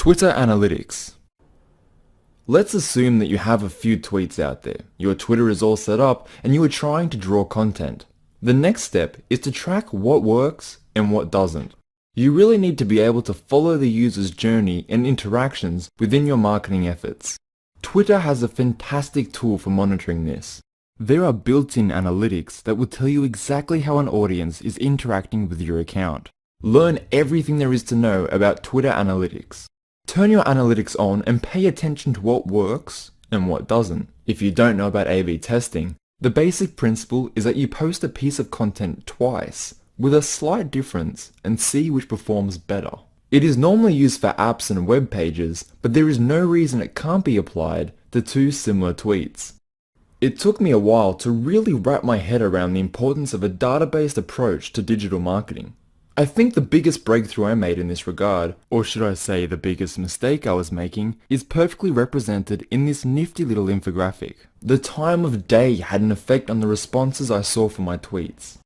Twitter Analytics. Let's assume that you have a few tweets out there, your Twitter is all set up, and you are trying to draw content. The next step is to track what works and what doesn't. You really need to be able to follow the user's journey and interactions within your marketing efforts. Twitter has a fantastic tool for monitoring this. There are built-in analytics that will tell you exactly how an audience is interacting with your account. Learn everything there is to know about Twitter Analytics. Turn your analytics on and pay attention to what works and what doesn't. If you don't know about A/B testing, the basic principle is that you post a piece of content twice with a slight difference and see which performs better. It is normally used for apps and web pages, but there is no reason it can't be applied to two similar tweets. It took me a while to really wrap my head around the importance of a data-based approach to digital marketing. I think the biggest breakthrough I made in this regard, or should I say the biggest mistake I was making, is perfectly represented in this nifty little infographic. The time of day had an effect on the responses I saw for my tweets.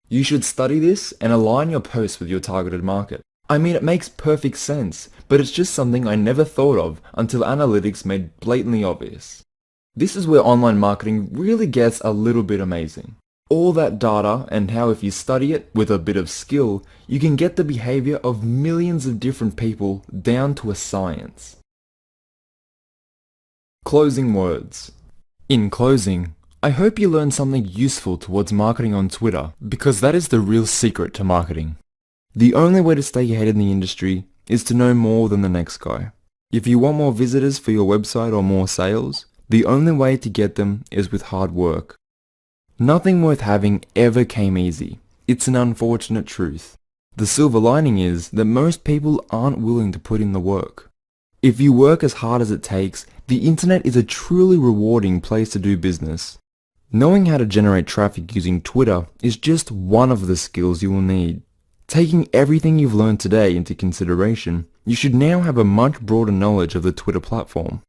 You should study this and align your posts with your targeted market. I mean, it makes perfect sense, but it's just something I never thought of until analytics made blatantly obvious. This is where online marketing really gets a little bit amazing. All that data and how if you study it with a bit of skill, you can get the behavior of millions of different people down to a science. Closing words. In closing, I hope you learned something useful towards marketing on Twitter, because that is the real secret to marketing. The only way to stay ahead in the industry is to know more than the next guy. If you want more visitors for your website or more sales, the only way to get them is with hard work. Nothing worth having ever came easy. It's an unfortunate truth. The silver lining is that most people aren't willing to put in the work. If you work as hard as it takes, the internet is a truly rewarding place to do business. Knowing how to generate traffic using Twitter is just one of the skills you will need. Taking everything you've learned today into consideration, you should now have a much broader knowledge of the Twitter platform.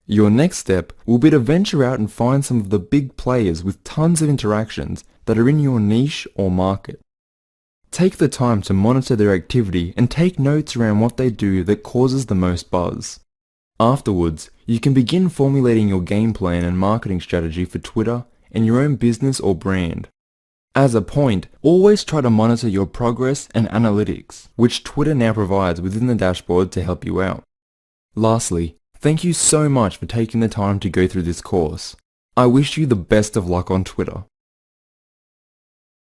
Your next step will be to venture out and find some of the big players with tons of interactions that are in your niche or market. Take the time to monitor their activity and take notes around what they do that causes the most buzz. Afterwards, you can begin formulating your game plan and marketing strategy for Twitter and your own business or brand. As a point, always try to monitor your progress and analytics, which Twitter now provides within the dashboard to help you out. Lastly, thank you so much for taking the time to go through this course. I wish you the best of luck on Twitter.